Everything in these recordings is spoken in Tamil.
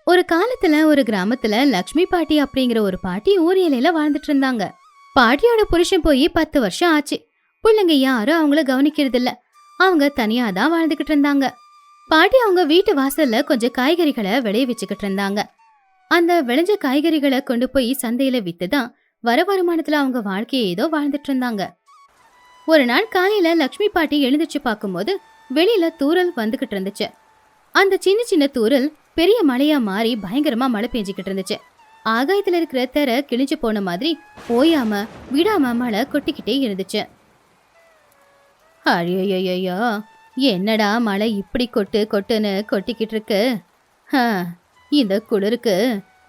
ஒரு காலத்துல ஒரு கிராமத்துல லக்ஷ்மி பாட்டி அப்படிங்கிற ஒரு பாட்டி ஊர் எல்லையில வாழ்ந்துட்டு இருந்தாங்க. பாட்டியோட புருஷன் போய் 10 வருஷம் ஆச்சு. பிள்ளைங்க யாரும் அவங்கள கவனிக்கிறது இல்ல. அவங்க தனியா தான் வாழ்ந்துகிட்டு இருந்தாங்க. பாட்டி அவங்க வீட்டு வாசல்ல கொஞ்சம் காய்கறிகளை விளைய வச்சுக்கிட்டு இருந்தாங்க. அந்த விளைஞ்ச காய்கறிகளை கொண்டு போய் சந்தையில வித்துதான் வர வருமானத்துல அவங்க வாழ்க்கையை ஏதோ வாழ்ந்துட்டு இருந்தாங்க. ஒரு நாள் காலையில லக்ஷ்மி பாட்டி எழுந்திருச்சு பார்க்கும்போது வெளியில தூறல் வந்துகிட்டு இருந்துச்சு. அந்த சின்ன சின்ன தூறல் பெரிய மழையா மாறி பயங்கரமா மழை பெஞ்சுக்கிட்டு இருந்துச்சு. ஆகாயத்துல இருக்கிற தெரை கிழிஞ்சு போன மாதிரி ஓயாம விடாம மழை கொட்டிக்கிட்டே இருந்துச்சு. ஐயோ, என்னடா மழை இப்படி கொட்டு கொட்டுன்னு கொட்டிக்கிட்டு இருக்கு. இந்த குளிருக்கு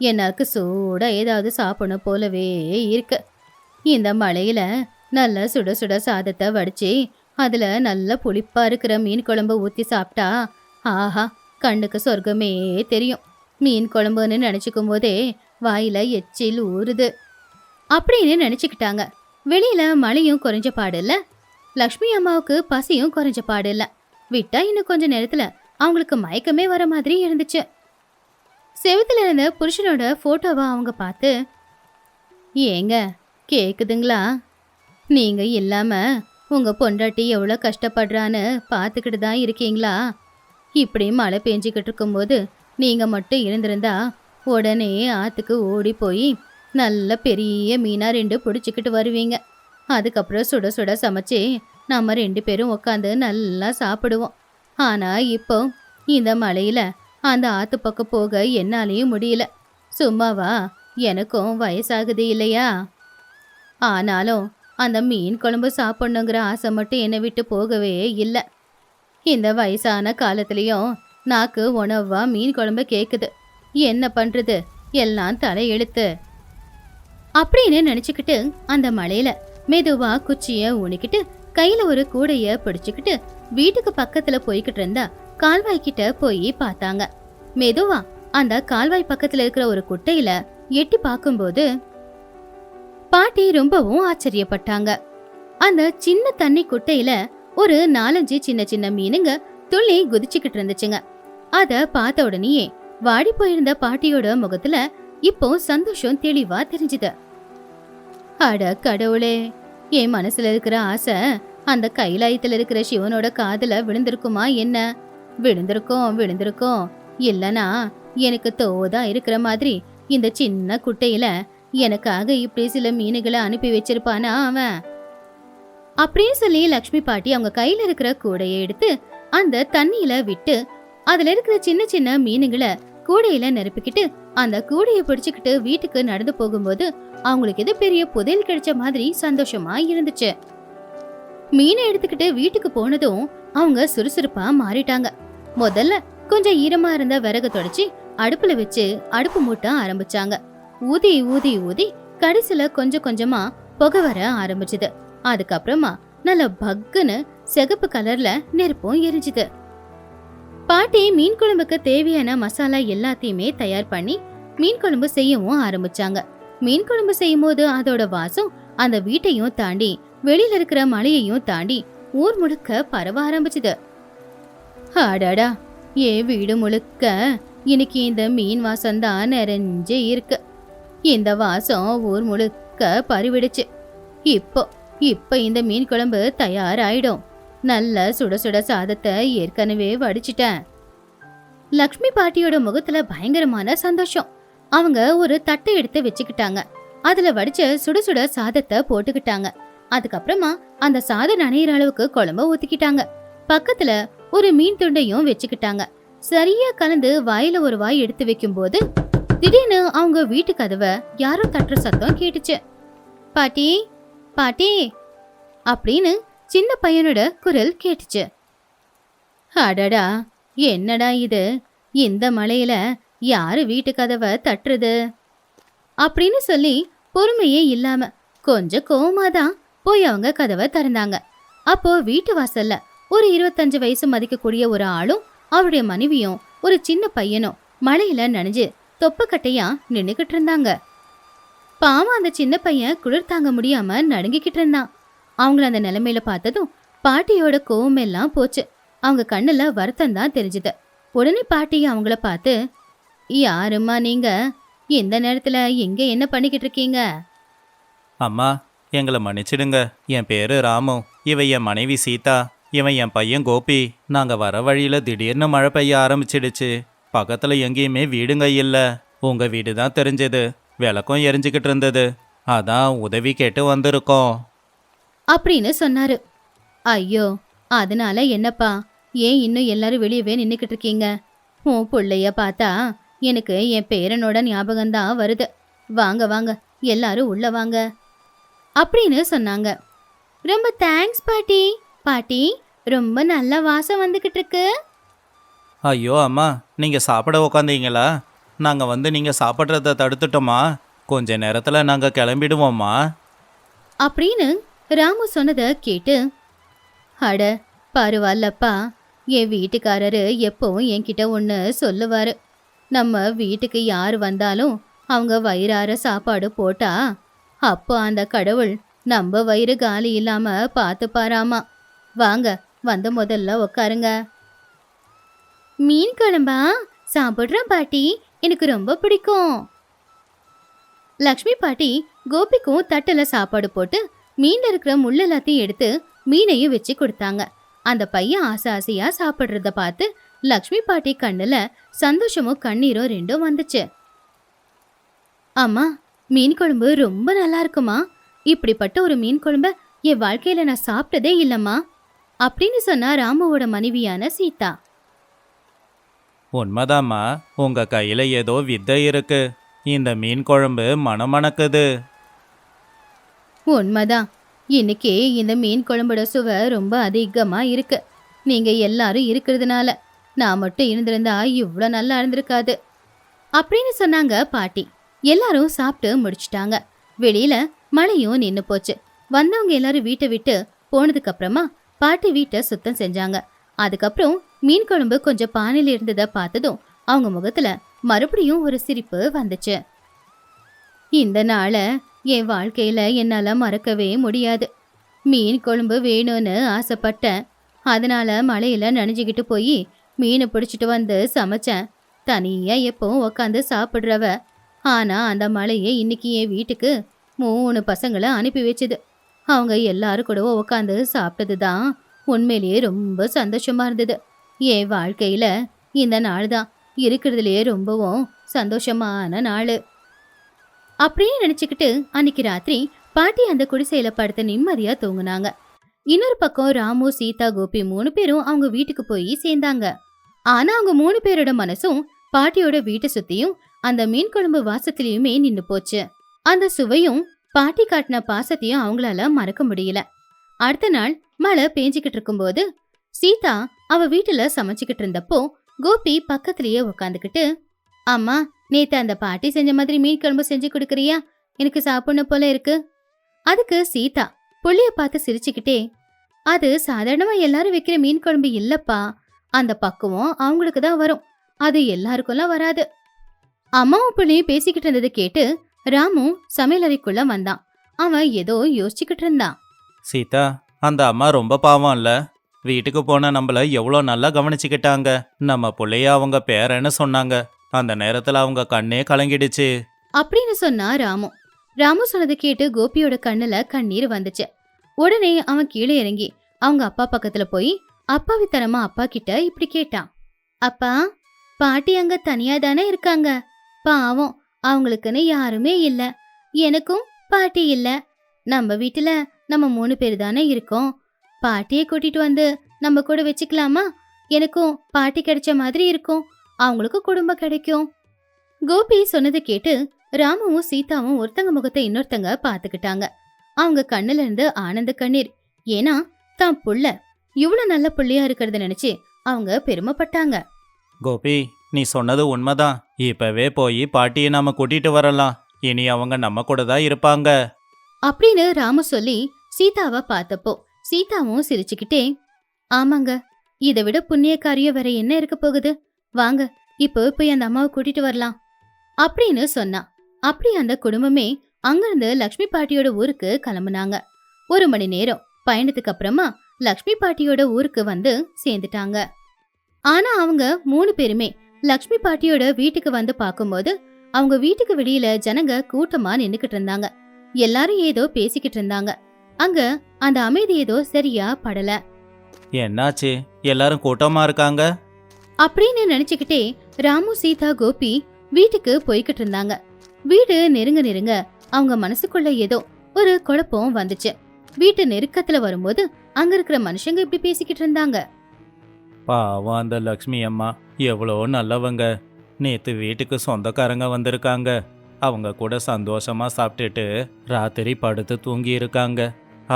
எனக்கு சூடா ஏதாவது சாப்பிடணும் போலவே இருக்கு. இந்த மழையில நல்ல சுட சுட சாதத்தை வடிச்சு அதுல நல்ல புளிப்பா இருக்கிற மீன் குழம்பு ஊத்தி சாப்பிட்டா ஆஹா, கண்ணுக்கு சொர்க்கமே தெரியும். மீன் குழம்புன்னு நினைச்சுக்கும் போதே வாயில எச்சில் ஊறுது அப்படின்னு நினைச்சுக்கிட்டாங்க. வெளியில மழையும் குறைஞ்ச பாடு இல்ல, லக்ஷ்மி அம்மாவுக்கு பசியும் குறைஞ்ச பாடு இல்ல. விட்டா இன்னும் கொஞ்ச நேரத்துல அவங்களுக்கு மயக்கமே வர மாதிரி இருந்துச்சு. செவுத்துல இருந்த புருஷனோட போட்டோவை அவங்க பார்த்து, ஏங்க கேக்குதுங்களா? நீங்க இல்லாம உங்க பொண்டாட்டி எவ்வளோ கஷ்டப்படுறான்னு பார்த்துக்கிட்டு தான் இருக்கீங்களா? இப்படி மழை பெஞ்சிக்கிட்டு இருக்கும்போது நீங்க மட்டும் இருந்திருந்தா உடனே ஆத்துக்கு ஓடி போய் நல்ல பெரிய மீனா 2 பிடிச்சிக்கிட்டு வருவீங்க. அதுக்கப்புறம் சுட சுட சமைச்சு நம்ம 2 பேரும் உட்காந்து நல்லா சாப்பிடுவோம். ஆனா இப்போ இந்த மழையில அந்த ஆத்து பக்கம் போக என்னாலையும் முடியல. சும்மாவா, எனக்கும் வயசாகுது இல்லையா? ஆனாலும் அந்த மீன் குழம்பு சாப்பிடணுங்கிற ஆசை மட்டும் என்னை விட்டு போகவே இல்லை. இந்த வயசான காலத்துலயும் நாக்கு உணவா மீன் குழம்பு கேக்குது. என்ன பண்றது, எல்லாம் தலையெழுத்து அப்படின்னு நினைச்சுக்கிட்டு அந்த மழையில மெதுவா குச்சிய ஊனிக்கிட்டு கையில ஒரு கூடைய பிடிச்சுக்கிட்டு வீட்டுக்கு பக்கத்துல போய்கிட்டு இருந்தா கால்வாய்கிட்ட போய் பார்த்தாங்க. மெதுவா அந்த கால்வாய் பக்கத்துல இருக்கிற ஒரு குட்டையில எட்டி பார்க்கும்போது பாட்டி ரொம்பவும் ஆச்சரியப்பட்டாங்க. அந்த சின்ன தண்ணி குட்டையில ஒரு 4-5 சின்ன சின்ன மீனுங்க துள்ளி குதிச்சுக்கிட்டு இருந்துச்சுங்க. அத பார்த்த உடனேயே வாடி போயிருந்த பாட்டியோட முகத்துல இப்போ சந்தோஷம் தெளிவா தெரிஞ்சுது. அட கடவுளே, என் மனசுல இருக்கிற ஆசை அந்த கைலாயத்துல இருக்கிற சிவனோட காதுல விழுந்திருக்குமா என்ன? விழுந்திருக்கும். இல்லனா எனக்கு தோதா இருக்கிற மாதிரி இந்த சின்ன குட்டையில எனக்காக இப்படி சில மீனுகளை அனுப்பி வச்சிருப்பானா அவன்? அப்படின்னு சொல்லி லக்ஷ்மி பாட்டி அவங்க கையில இருக்கிற கூடையை எடுத்து அந்த தண்ணியில விட்டு அதுல இருக்கிற சின்ன சின்ன மீனுங்களை கூடையில நிரப்பிக்கிட்டு அந்த கூடையை பிடிச்சுக்கிட்டு வீட்டுக்கு நடந்து போகும்போது அவங்களுக்கு எது பெரிய புதையல் கிடைச்ச மாதிரி சந்தோஷமா இருந்துச்சு. மீனை எடுத்துக்கிட்டு வீட்டுக்கு போனதும் அவங்க சுறுசுறுப்பா மாறிட்டாங்க. முதல்ல கொஞ்சம் ஈரமா இருந்த விறகு தொடச்சி அடுப்புல வச்சு அடுப்பு மூட்ட ஆரம்பிச்சாங்க. ஊதி ஊதி ஊதி கடைசில கொஞ்சம் கொஞ்சமா புகை வர ஆரம்பிச்சுது. அதுக்கப்புறமா நல்ல பக்குன்னு சிகப்பு கலர்ல நெருப்பும் எரிஞ்சுது. பாட்டி மீன் குழம்புக்கு தேவையான மசாலா எல்லாத்தையுமே தயார் பண்ணி மீன் குழம்பு செய்யவும் ஆரம்பிச்சாங்க. மீன் குழம்பு செய்யும் போது அதோட வாசம் அந்த வீட்டையும் தாண்டி வெளியில இருக்கிற மலையையும் தாண்டி ஊர் முழுக்க பரவ ஆரம்பிச்சுது. அடடா, ஏன் வீடு முழுக்க இன்னைக்கு இந்த மீன் வாசம் தான் நிறைஞ்சே இருக்கு. இந்த வாசம் ஊர் முழுக்க பறிவிடுச்சு. இப்போ இந்த மீன் குழம்பு தயாராயிடும். நல்ல சுட சுட சாதத்தை ஏற்கனவே வடிச்சிட்டேன். லக்ஷ்மி பாட்டியோட முகத்துல பயங்கரமான சந்தோஷம். அவங்க ஒரு தட்டை எடுத்து வச்சுக்கிட்டாங்க. அதுல வடிச்ச சுட சுட சாதத்தை போட்டுக்கிட்டாங்க. அதுக்கப்புறமா அந்த சாதம் நனையிற அளவுக்கு குழம்ப ஊத்திக்கிட்டாங்க. பக்கத்துல ஒரு மீன் துண்டையும் வச்சுக்கிட்டாங்க. சரியா கலந்து வாயில ஒரு வாய் எடுத்து வைக்கும் போது திடீர்னு அவங்க வீட்டு கதவை யாரோ தட்டுற சத்தம் கேட்டுச்சு. பாட்டி பாட்டி அப்படின்னு சின்ன பையனோட குரல் கேட்டுச்சு. அடடா, என்னடா இது, இந்த மழையில யாரு வீட்டு கதவை தட்டுறது அப்படின்னு சொல்லி பொறுமையே இல்லாம கொஞ்சம் கோவமாதான் போய் அவங்க கதவை திறந்தாங்க. அப்போ வீட்டு வாசல்ல ஒரு 25 வயசு மதிக்கக்கூடிய ஒரு ஆளும் அவருடைய மனைவியும் ஒரு சின்ன பையனும் மழையில நனைஞ்சு தொப்பக்கட்டையா நின்னுகிட்டு இருந்தாங்க. பாவம் அந்த சின்ன பையன் குளிர் தாங்க முடியாம நடுங்கிக்கிட்டு இருந்தான். அவங்கள அந்த நிலைமையில பார்த்ததும் பாட்டியோட கோவம் எல்லாம் போச்சு. அவங்க கண்ணுல வருத்தம் தான் தெரிஞ்சுது. உடனே பாட்டி அவங்கள பார்த்து, யாரும்மா நீங்க? இந்த நேரத்துல எங்க என்ன பண்ணிக்கிட்டு இருக்கீங்க? அம்மா, எங்களை மன்னிச்சிடுங்க. என் பேரு ராமு. இவ என் மனைவி சீதா. இவன் என் பையன் கோபி. நாங்கள் வர வழியில் திடீர்னு மழை பெய்ய ஆரம்பிச்சிடுச்சு. பக்கத்தில் எங்கேயுமே வீடுங்க இல்லை. உங்கள் வீடு தான் தெரிஞ்சது. விளக்கும் எரிஞ்சுக்கிட்டு இருந்தது. அதான் உதவி கேட்டு வந்திருக்கோம். அப்படின்னு சொன்னாரு. ஐயோ, அதனால என்னப்பா? ஏன் இன்னும் எல்லாரும் வெளியவே நின்னுக்கிட்டு இருக்கீங்க? உன் புள்ளைய பார்த்தா எனக்கு என் பேரனோட ஞாபகம்தான் வருது. வாங்க வாங்க, எல்லாரும் உள்ள வாங்க அப்படின்னு சொன்னாங்க. ரொம்ப தேங்க்ஸ் பாட்டி. பாட்டி, ரொம்ப நல்ல வாசம் வந்துகிட்டு இருக்கு. ஐயோ அம்மா, நீங்கள் சாப்பிட உக்காந்தீங்களா? நாங்கள் வந்து நீங்கள் சாப்பிட்றத தடுத்துட்டோமா? கொஞ்ச நேரத்தில் நாங்கள் கிளம்பிடுவோம்மா. அப்படின்னு ராமு சொன்னதை கேட்டு, அட பரவாயில்லப்பா, என் வீட்டுக்காரரு எப்பவும் என்கிட்ட ஒன்று சொல்லுவாரு. நம்ம வீட்டுக்கு யார் வந்தாலும் அவங்க வயிறார சாப்பாடு போட்டா அப்போ அந்த கடவுள் நம்ம வயிறு காலி இல்லாம பார்த்துப்பாராமா. வாங்க, வந்து முதல்ல உக்காருங்க. மீன் குழம்பா? சாப்பிட்றேன் பாட்டி, எனக்கு ரொம்ப பிடிக்கும். லக்ஷ்மி பாட்டி கோபிக்கும் தட்டில் சாப்பாடு போட்டு மீன்ல இருக்கிற முள் எல்லாத்தையும் எடுத்து மீனையும் வச்சு கொடுத்தாங்க. அந்த பையன் ஆசை ஆசையா சாப்பிட்றத பார்த்து லக்ஷ்மி பாட்டி கண்ணுல சந்தோஷமும் கண்ணீரும் ரெண்டும் வந்துச்சு. அம்மா, மீன் குழம்பு ரொம்ப நல்லா இருக்குமா? இப்படிப்பட்ட ஒரு மீன் குழம்ப என் வாழ்க்கையில நான் சாப்பிட்டதே இல்லம்மா அப்படின்னு சொன்னா ராமுவோட மனைவியான சீதா. உண்மைதாம்மா, உங்கள் கையில் ஏதோ வித்தை இருக்கு. இந்த மீன் குழம்பு மணமணக்குது. உண்மைதான். இன்னைக்கு இந்த மீன் குழம்போட சுவை ரொம்ப அதிகமா இருக்கு. நீங்க எல்லாரும் இருக்கிறதுனால. நான் மட்டும் இருந்திருந்தா இவ்வளோ நல்லா இருந்திருக்காது அப்படின்னு சொன்னாங்க பாட்டி. எல்லாரும் சாப்பிட்டு முடிச்சிட்டாங்க. வெளியில மழையும் நின்று போச்சு. வந்தவங்க எல்லாரும் வீட்டை விட்டு போனதுக்கு அப்புறமா பாட்டி வீட்டை சுத்தம் செஞ்சாங்க. அதுக்கப்புறம் மீன் குழம்பு கொஞ்சம் பானையில் இருந்ததை பார்த்ததும் அவங்க முகத்துல மறுபடியும் ஒரு சிரிப்பு வந்துச்சு. இந்த நாளை என் வாழ்க்கையில என்னால மறக்கவே முடியாது. மீன் குழம்பு வேணும்னு ஆசைப்பட்டேன். அதனால மழையில நனைஞ்சுக்கிட்டு போய் மீனை பிடிச்சிட்டு வந்து சமைச்சேன். தனியா எப்பவும் உக்காந்து சாப்பிட்றவ. ஆனா அந்த மழையை இன்னைக்கு என் வீட்டுக்கு 3 பசங்களை அனுப்பி வச்சுது. அவங்க எல்லாரும் கூட உக்காந்து சாப்பிட்டது தான் உண்மையிலேயே ரொம்ப சந்தோஷமா இருந்தது. என் வாழ்க்கையில இந்த நாள் தான் இருக்கிறதுலேயே ரொம்பவும் சந்தோஷமான நாள் அப்படின்னு நினைச்சுக்கிட்டு அன்னைக்கு ராத்திரி பாட்டி அந்த குடிசையில படுத்த நிம்மதியா தூங்குனாங்க. இன்னொரு பக்கம் ராமு, சீதா, கோபி 3 பேரும் அவங்க வீட்டுக்கு போய் சேர்ந்தாங்க. ஆனா அவங்க 3 பேரோட மனசும் பாட்டியோட வீட்டை சுத்தியும் அந்த மீன் குழம்பு வாசத்திலயுமே நின்னு போச்சு. அந்த சுவையும் பாட்டி காட்டின பாசத்தையும் அவங்களால மறக்க முடியல. அடுத்த நாள் மழை பேஞ்சுக்கிட்டு இருக்கும்போது சீதா அவ வீட்டுல சமைச்சுக்கிட்டு இருந்தப்போ கோபி பக்கத்திலேயே உக்காந்துக்கிட்டு, அம்மா, நேத்து அந்த பாட்டி செஞ்ச மாதிரி மீன் குழம்பு செஞ்சு கொடுக்கறியா? எனக்கு சாப்பிடணும் போல இருக்கு. அதுக்கு சீதா புள்ளைய பார்த்து சிரிச்சுக்கிட்டே, அது சாதாரணமா எல்லாரும் வைக்கிற மீன் குழம்பு இல்லப்பா. அந்த பக்குவம் அவங்களுக்கு தான் வரும். அது எல்லாருக்கும்லாம் வராது. அம்மாவும் பிள்ளையும் பேசிக்கிட்டு இருந்ததை கேட்டு ராமு சமையலறைக்குள்ள வந்தான். அவன் ஏதோ யோசிச்சுக்கிட்டு இருந்தான். சீதா, அந்த அம்மா ரொம்ப பாவம் இல்ல? வீட்டுக்கு போன நம்மள எவ்வளோ நல்லா கவனிச்சுக்கிட்டாங்க. நம்ம பிள்ளைய அவங்க பேரன்னு சொன்னாங்க. அந்த நேரத்தில் அவங்க கண்ணே கலங்கிடுச்சு அப்படின்னு சொன்னா ராமு. ராமு சொன்னதை கேட்டு கோபியோட கண்ணுல கண்ணீர் வந்துச்சு. உடனே அவன் கீழே இறங்கி அவங்க அப்பா பக்கத்துல போய் அப்பாவித்தனமா அப்பா கிட்ட இப்படி கேட்டான். அப்பா, பாட்டி அங்க தனியா தானே இருக்காங்க. பாவம், அவங்களுக்குன்னு யாருமே இல்ல. எனக்கும் பாட்டி இல்ல. நம்ம வீட்டுல நம்ம 3 பேர் தானே இருக்கோம். பாட்டியை கூட்டிட்டு வந்து நம்ம கூட வச்சுக்கலாமா? எனக்கும் பாட்டி கிடைச்ச மாதிரி இருக்கும். அவங்களுக்கும் குடும்பம் கிடைக்கும். கோபி சொன்னதை கேட்டு ராமுவும் சீதாவும் ஒருத்தங்க முகத்தை இன்னொருத்தங்க பாத்துக்கிட்டாங்க. அவங்க கண்ணுல இருந்து ஆனந்த கண்ணீர். ஏன்னா தான் புள்ள இவ்வளவு நல்ல புள்ளையா இருக்கிறத நினைச்சு அவங்க பெருமைப்பட்டாங்க. கோபி, நீ சொன்னது உண்மைதான். இப்பவே போய் பாட்டியை நாம கூட்டிட்டு வரலாம். இனி அவங்க நம்ம கூட தான் இருப்பாங்க அப்படின்னு ராமு சொல்லி சீதாவை பார்த்தப்போ சீதாவும் சிரிச்சுக்கிட்டே, ஆமாங்க, இதை விட புண்ணிய காரியம் வேற என்ன இருக்க போகுது? வாங்க, இப்போ போய் அந்த அம்மாவை கூட்டிட்டு வரலாம் அப்படின்னு சொன்னா. அப்படி அந்த குடும்பமே அங்கிருந்து லக்ஷ்மி பாட்டியோட ஊருக்கு கிளம்புனாங்க. 1 மணி நேரம் பயணத்துக்கு அப்புறமா லக்ஷ்மி பாட்டியோட ஊருக்கு வந்து சேர்ந்துட்டாங்க. ஆனா அவங்க 3 பேருமே லக்ஷ்மி பாட்டியோட வீட்டுக்கு வந்து பார்க்கும்போது அவங்க வீட்டுக்கு வெளியில ஜனங்க கூட்டமா நின்னுக்கிட்டு இருந்தாங்க. எல்லாரும் ஏதோ பேசிக்கிட்டு இருந்தாங்க. அங்க அந்த அமைதி ஏதோ சரியா படல. என்னாச்சு, எல்லாரும் கூட்டமா இருக்காங்க? அப்படின்னு நினைச்சுக்கிட்டே ராமு, சீதா, கோபி வீட்டுக்கு போய்கிட்டு இருந்தாங்க. வீடு நெருங்க நெருங்க அவங்க மனசுக்குள்ள ஏதோ ஒரு குழப்பம் வந்துச்சு. வீட்டு நெருக்கத்துல வரும்போது அங்க இருக்கிற மனுஷங்க இப்படி பேசிக்கிட்டு இருந்தாங்க. பாவம் அந்த லக்ஷ்மி அம்மா எவ்வளோ நல்லவங்க. நேத்து வீட்டுக்கு சொந்தக்காரங்க வந்திருக்காங்க. அவங்க கூட சந்தோஷமா சாப்பிட்டுட்டு ராத்திரி படுத்து தூங்கி இருக்காங்க.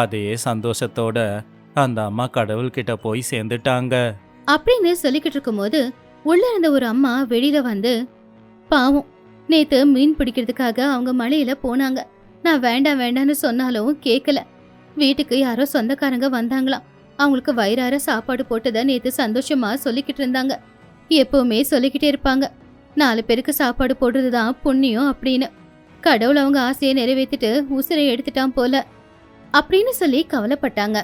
அதே சந்தோஷத்தோட அந்த அம்மா கடவுள்கிட்ட போய் சேர்ந்துட்டாங்க. அப்படின்னு சொல்லிக்கிட்டு இருக்கும்போது உள்ள இருந்த ஒரு அம்மா வெளியில வந்து, பாவம், நேத்து மீன் பிடிக்கிறதுக்காக அவங்க மலையில போனாங்க. நான் வேண்டாம் வேண்டான்னு சொன்னாலும் கேட்கல. வீட்டுக்கு யாரோ சொந்தக்காரங்க வந்தாங்களாம். அவங்களுக்கு வயிறார சாப்பாடு போட்டதை நேத்து சந்தோஷமா சொல்லிக்கிட்டு இருந்தாங்க. எப்பவுமே சொல்லிக்கிட்டே இருப்பாங்க, 4 பேருக்கு சாப்பாடு போடுறதுதான் புண்ணியம் அப்படின்னு. கடவுள் அவங்க ஆசையை நிறைவேற்றிட்டு உசிரை எடுத்துட்டான் போல அப்படின்னு சொல்லி கவலைப்பட்டாங்க.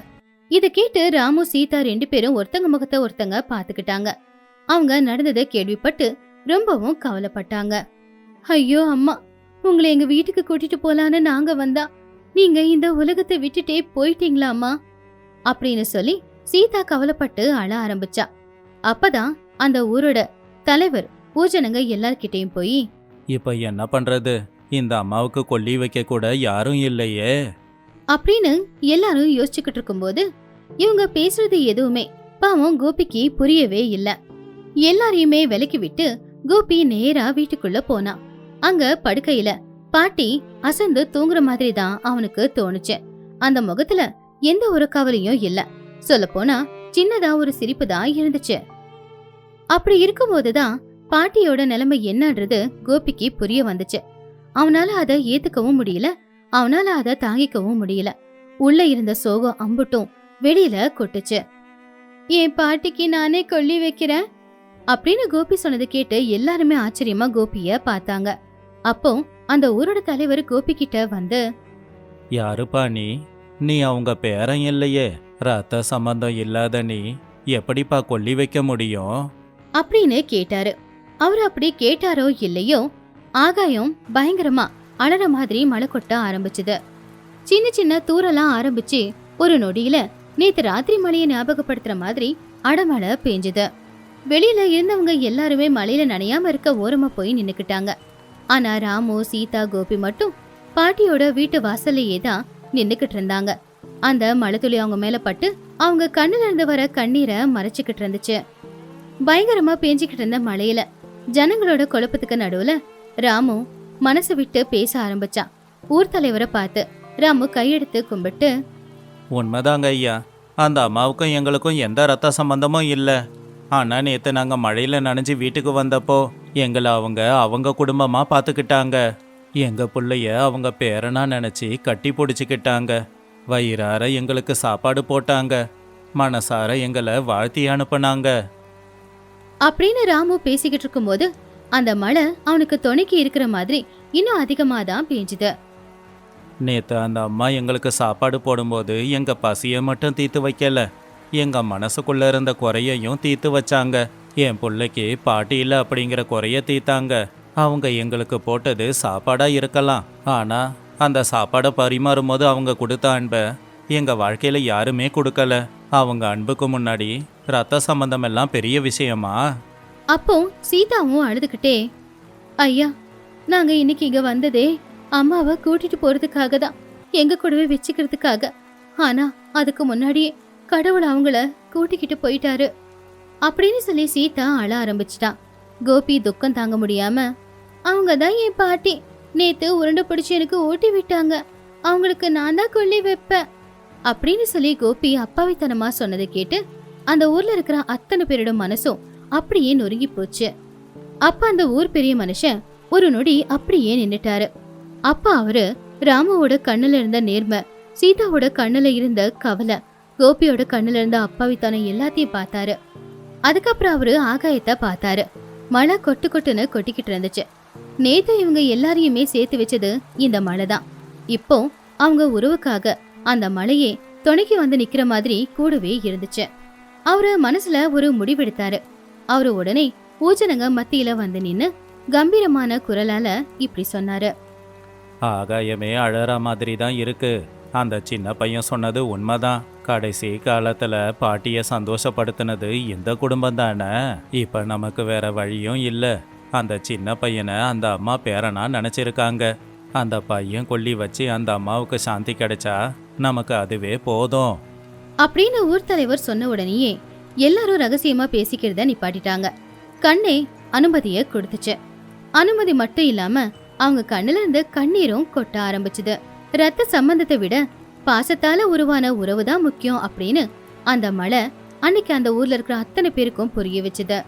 இதை கேட்டு ராமு, சீதா 2 பேரும் ஒருத்தங்க முகத்தை ஒருத்தங்க பாத்துக்கிட்டாங்க. அவங்க நடந்ததை கேள்விப்பட்டு ரொம்பவும் கவலைப்பட்டாங்க. ஐயோ அம்மா, உங்களை எங்க வீட்டுக்கு கூட்டிட்டு போலான்னு நாங்க வந்தா நீங்க இந்த உலகத்தை விட்டுட்டே போயிட்டீங்களா அம்மா அப்படின்னு சொல்லி சீதா கவலைப்பட்டு அழ ஆரம்பிச்சா. அப்பதான் அந்த ஊரோட தலைவர் பூஜனங்க எல்லார்கிட்டையும் போய், இப்ப என்ன பண்றது? இந்த அம்மாவுக்கு கொல்லி வைக்க கூட யாரும் இல்லையே அப்படின்னு எல்லாரும் யோசிச்சுக்கிட்டு இருக்கும்போது இவங்க பேசுறது எதுவுமே பாவம் கோபிக்கு புரியவே இல்ல. எல்லாரையுமே விலக்கி விட்டு கோபி நேரா வீட்டுக்குள்ள போனான். அங்க படுக்கையில பாட்டி அசந்து தூங்குற மாதிரி தான் அவனுக்கு தோணுச்சு. அந்த முகத்துல எந்த ஒரு கவலையும் இல்ல. சொல்ல போனா சின்னதா ஒரு சிரிப்பு தான் இருந்துச்சு. அப்படி இருக்கும்போதுதான் பாட்டியோட நிலைமை என்னன்றது கோபிக்கு புரிய வந்துச்சு. அவனால அதை ஏத்துக்கவும் முடியல, அவனால அதை தாங்கிக்கவும் முடியல. உள்ள இருந்த சோகம் அம்புட்டும் வெளியில கொட்டுச்சு. என் பாட்டிக்கு நானே கொல்லி வைக்கிறேன் அப்படின்னு கோபி சொன்னது கேட்டு எல்லாருமே ஆச்சரியமா கோபிய பார்த்தாங்க. அப்போ அந்த ஊரோட தலைவர் கோபி கிட்ட வந்து, யாருப்பா நீ? நீ அவங்க பேரன் இல்லையே, ரத்த சம்பந்தம் இல்லாத நீ எப்படிப்பா கொல்லி வைக்க முடியும் அப்படின்னு கேட்டாரு. அவர் அப்படி கேட்டாரோ இல்லையோ, ஆகாயம் பயங்கரமா அலற மாதிரி மழை கொட்ட ஆரம்பிச்சுது. சின்ன சின்ன தூரெல்லாம் ஆரம்பிச்சு ஒரு நொடியில நேத்து ராத்திரி மழையை ஞாபகப்படுத்துற மாதிரி அடமழை பெஞ்சுது. வெளியில இருந்தவங்க எல்லாருமே மழையில நனையாம இருக்க ஓரமா போய் நின்னுக்கிட்டாங்க. ஆனா ராமு, சீதா, கோபி மட்டும் பாட்டியோட வீட்டு வாசல்லையே தான் நின்னுக்கிட்டு இருந்தாங்க. அந்த மழை துளி அவங்க மேல பட்டு அவங்க கண்ணுல இருந்து வர கண்ணீரை மறைச்சுக்கிட்டு இருந்துச்சு. பயங்கரமா பேஞ்சுக்கிட்டு இருந்த மழையில ஜனங்களோட குழப்பத்துக்கு நடுவுல ராமு மனசு விட்டு பேச ஆரம்பிச்சான். ஊர் தலைவரை பார்த்து ராமு கையெடுத்து கும்பிட்டு, உண்மைதாங்க ஐயா, அந்த அம்மாவுக்கும் எங்களுக்கும் எந்த ரத்த சம்பந்தமும் இல்லை. ஆனா நேத்து நாங்க மழையில நனைஞ்சு வீட்டுக்கு வந்தப்போ எங்களை அவங்க குடும்பமா பார்த்துக்கிட்டாங்க. எங்க புள்ளைய அவங்க பேரனா நினைச்சு கட்டி பிடிச்சிக்கிட்டாங்க. வயிறார எங்களுக்கு சாப்பாடு போட்டாங்க. மனசார எங்களை வாழ்த்தி அனுப்புனாங்க அப்படின்னு ராமு பேசிக்கிட்டு இருக்கும்போது அந்த மழை அவனுக்கு துணைக்கு இருக்கிற மாதிரி இன்னும் அதிகமா தான் பேஞ்சுது. நேத்து அந்த அம்மா எங்களுக்கு சாப்பாடு போடும்போது எங்க பசியை மட்டும் தீர்த்து வைக்கல, எங்க மனசுக்குள்ள இருந்த குறையையும் தீர்த்து வச்சாங்க. என் பிள்ளைக்கு பாட்டி இல்லை அப்படிங்கிற குறைய தீர்த்தாங்க. அவங்க எங்களுக்கு போட்டது சாப்பாடா இருக்கலாம், ஆனா அந்த சாப்பாடை பரிமாறும் போது அவங்க கொடுத்த அன்பை எங்க வாழ்க்கையில யாருமே கொடுக்கல. அவங்க அன்புக்கு முன்னாடி ரத்த சம்பந்தம் எல்லாம் பெரிய விஷயமா? அப்போ சீதாவும் அழுதுகிட்டே, ஐயா, நாங்க இன்னைக்கு இங்க வந்ததே அம்மாவை கூட்டிட்டு போறதுக்காக தான், எங்க கூடவே வச்சுக்கிறதுக்காக. ஆனா அதுக்கு முன்னாடியே கடவுள் அவங்கள கூட்டிக்கிட்டு போயிட்டாரு அப்படின்னு சொல்லி சீதா அழ ஆரம்பிச்சிட்டான். கோபி துக்கம் தாங்க முடியாம, அவங்க தான் என் பாட்டி, நேத்து உருண்டை பிடிச்சு எனக்கு ஊட்டி விட்டாங்க, அவங்களுக்கு நான் தான் கொல்லி வைப்பேன் அப்படின்னு சொல்லி கோபி அப்பாவித்தனமா சொன்னதை கேட்டு அந்த ஊர்ல இருக்கிற அத்தனை பேரோட மனசும் அப்படியே நொறுங்கி போச்சு. அப்ப அந்த ஊர் பெரிய மனுஷன் ஒரு நொடி அப்படியே நின்னுட்டாரு. அப்ப அவரு ராமுவோட கண்ணுல இருந்த நேர்மை, சீதாவோட கண்ணுல இருந்த கவலை, கோபியோட கண்ணுல இருந்த அப்பாவித்தனம் எல்லாத்தையும் பார்த்தாரு. அதுக்கப்புறம் அவரு ஆகாயத்தை பார்த்தாரு. மழை கொட்டு கொட்டுன்னு கொட்டிக்கிட்டு இருந்துச்சு. நேத்து இவங்க எல்லாரையுமே சேர்த்து வச்சது இந்த மழை தான். இப்போ அவங்க உறவுக்காக அந்த மழையே துணைக்கு வந்து நிக்கிற மாதிரி கூடவே இருந்துச்சு. அவரு மனசுல ஒரு முடிவெடுத்தாரு. அவரு உடனே ஊஜனங்க மத்தியில வந்து நின்னு கம்பீரமான குரலால இப்படி சொன்னாரு. ஆகாயமே அழற மாதிரி தான் இருக்கு. அந்த சின்ன பையன் சொன்னது உண்மைதான். கடைசி காலத்துல பாட்டிய சந்தோஷப்படுத்தினது இந்த குடும்பம் தானே. இப்ப நமக்கு வேற வழியும் இல்ல. அந்த சின்ன பையனை அந்த அம்மா பேரனா நினைச்சிருக்காங்க. அந்த பையன் கொல்லி வச்சு அந்த அம்மாவுக்கு சாந்தி கிடைச்சா நமக்கு அதுவே போதும். அப்படின்னு ஊர் தலைவர் சொன்ன உடனேயே எல்லாரும் ரகசியமா பேசிக்கிறத நிப்பாட்டிட்டாங்க. கண்ணே அனுமதிய கொடுத்துச்சு. அனுமதி மட்டும் இல்லாம அவங்க கண்ணுல இருந்து கண்ணீரும் கொட்ட ஆரம்பிச்சுது. ரத்த சம்பந்தத்தை விட பாசத்தால உருவான உறவுதான் முக்கியம் அப்படின்னு அந்த மழை அன்னைக்கு அந்த ஊர்ல இருக்கிற அத்தனை பேருக்கும் புரிய வச்சுது.